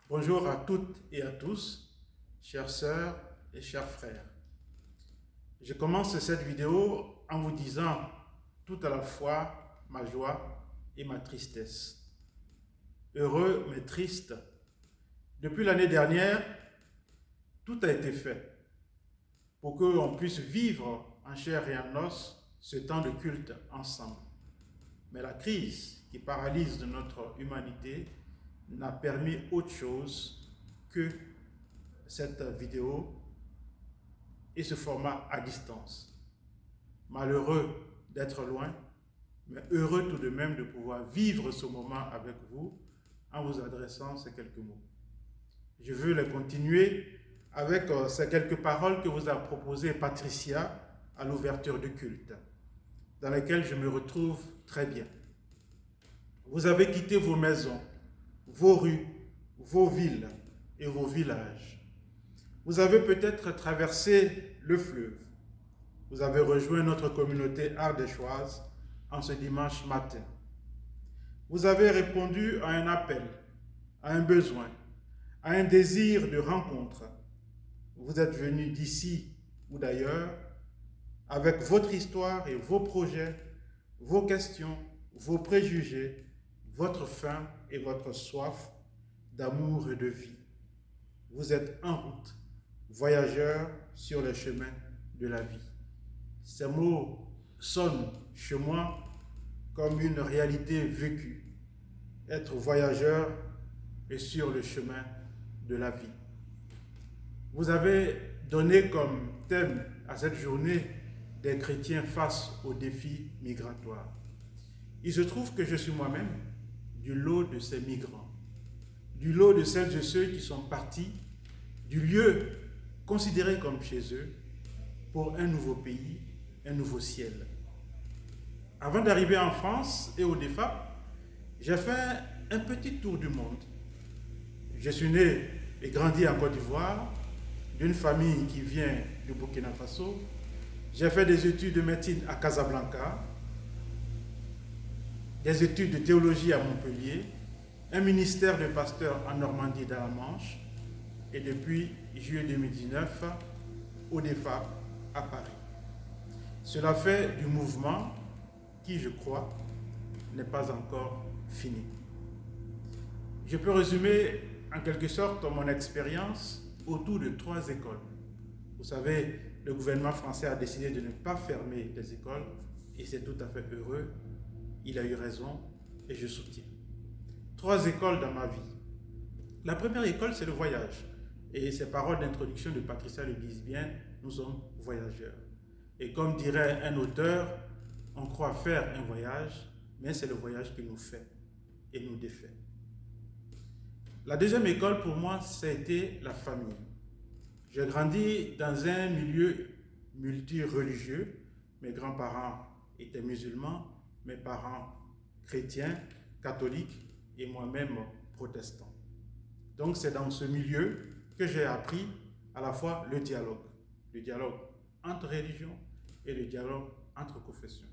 Bonjour à toutes et à tous, chères sœurs et chers frères. Je commence cette vidéo en vous disant tout à la fois ma joie et ma tristesse. Heureux mais triste. Depuis l'année dernière, tout a été fait pour qu'on puisse vivre en chair et en os ce temps de culte ensemble. Mais la crise qui paralyse notre humanité n'a permis autre chose que cette vidéo et ce format à distance. Malheureux d'être loin, mais heureux tout de même de pouvoir vivre ce moment avec vous en vous adressant ces quelques mots. Je veux les continuer avec ces quelques paroles que vous a proposées Patricia à l'ouverture du culte, dans lesquelles je me retrouve très bien. Vous avez quitté vos maisons, vos rues, vos villes et vos villages. Vous avez peut-être traversé le fleuve. Vous avez rejoint notre communauté ardéchoise en ce dimanche matin. Vous avez répondu à un appel, à un besoin, à un désir de rencontre. Vous êtes venu d'ici ou d'ailleurs avec votre histoire et vos projets, vos questions, vos préjugés, votre faim et votre soif d'amour et de vie. Vous êtes en route, voyageurs sur le chemin de la vie. Ces mots sonnent chez moi comme une réalité vécue. Être voyageur et sur le chemin de la vie. Vous avez donné comme thème à cette journée des chrétiens face aux défis migratoires. Il se trouve que je suis moi-même du lot de ces migrants, du lot de celles et ceux qui sont partis du lieu considéré comme chez eux pour un nouveau pays, un nouveau ciel. Avant d'arriver en France et au DEFAP, j'ai fait un petit tour du monde. Je suis né et grandi en Côte d'Ivoire, d'une famille qui vient du Burkina Faso. J'ai fait des études de médecine à Casablanca, des études de théologie à Montpellier, un ministère de pasteur en Normandie dans la Manche, et depuis juillet 2019, au DEFAP à Paris. Cela fait du mouvement qui, je crois, n'est pas encore fini. Je peux résumer en quelque sorte mon expérience autour de 3 écoles. Vous savez, le gouvernement français a décidé de ne pas fermer les écoles et c'est tout à fait heureux. Il a eu raison et je soutiens. 3 écoles dans ma vie. La première école, c'est le voyage. Et ces paroles d'introduction de Patricia le disent bien, nous sommes voyageurs. Et comme dirait un auteur, on croit faire un voyage, mais c'est le voyage qui nous fait et nous défait. La deuxième école pour moi, ça a été la famille. J'ai grandi dans un milieu multireligieux. Mes grands-parents étaient musulmans, mes parents chrétiens, catholiques et moi-même protestant. Donc c'est dans ce milieu que j'ai appris à la fois le dialogue entre religions et le dialogue entre confessions.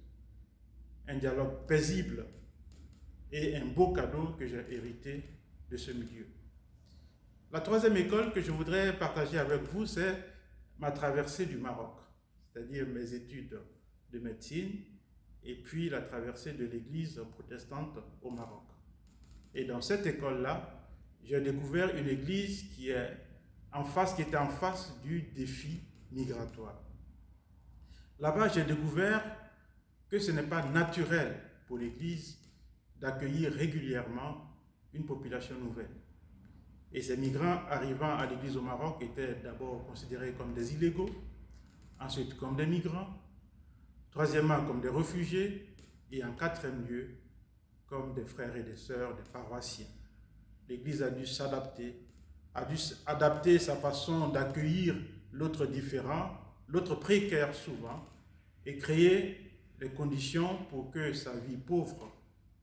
Un dialogue paisible et un beau cadeau que j'ai hérité de ce milieu. La troisième école que je voudrais partager avec vous, c'est ma traversée du Maroc, c'est-à-dire mes études de médecine et puis la traversée de l'église protestante au Maroc. Et dans cette école-là, j'ai découvert une église qui était en face du défi migratoire. Là-bas, j'ai découvert que ce n'est pas naturel pour l'église d'accueillir régulièrement une population nouvelle. Et ces migrants arrivant à l'église au Maroc étaient d'abord considérés comme des illégaux, ensuite comme des migrants, troisièmement comme des réfugiés et en quatrième lieu comme des frères et des sœurs, des paroissiens. L'Église a dû s'adapter, a dû adapter sa façon d'accueillir l'autre différent, l'autre précaire souvent, et créer les conditions pour que sa vie pauvre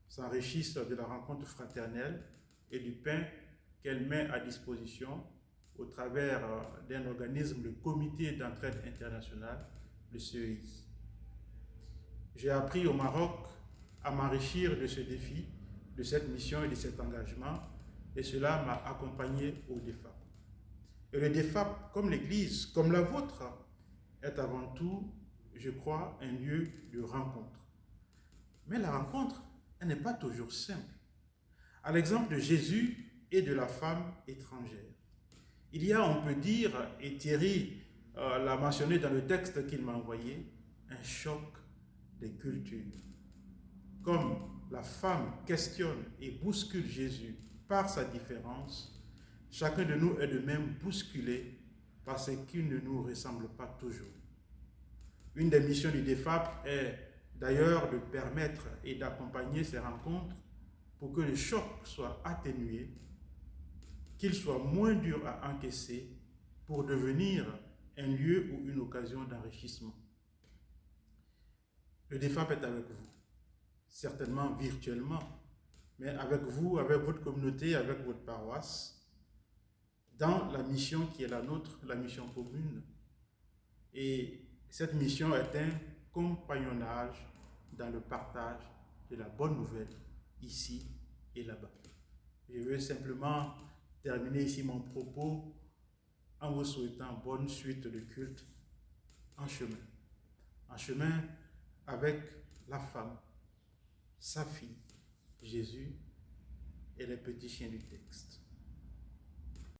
s'enrichisse de la rencontre fraternelle et du pain qu'elle met à disposition au travers d'un organisme, le Comité d'entraide internationale, le CEI. J'ai appris au Maroc à m'enrichir de ce défi, de cette mission et de cet engagement, et cela m'a accompagné au DEFAP. Et le DEFAP, comme l'Église, comme la vôtre, est avant tout, je crois, un lieu de rencontre. Mais la rencontre, elle n'est pas toujours simple. À l'exemple de Jésus et de la femme étrangère, il y a, on peut dire, et Thierry l'a mentionné dans le texte qu'il m'a envoyé, un choc des cultures. Comme la femme questionne et bouscule Jésus par sa différence, chacun de nous est de même bousculé par ce qui ne nous ressemble pas toujours. Une des missions du DEFAP est d'ailleurs de permettre et d'accompagner ces rencontres pour que le choc soit atténué, qu'il soit moins dur à encaisser pour devenir un lieu ou une occasion d'enrichissement. Le DEFAP est avec vous, certainement virtuellement, mais avec vous, avec votre communauté, avec votre paroisse, dans la mission qui est la nôtre, la mission commune. Et cette mission est un compagnonnage dans le partage de la bonne nouvelle, ici et là-bas. Je veux simplement terminer ici mon propos en vous souhaitant bonne suite de culte en chemin. En chemin avec la femme, sa fille, Jésus et les petits chiens du texte.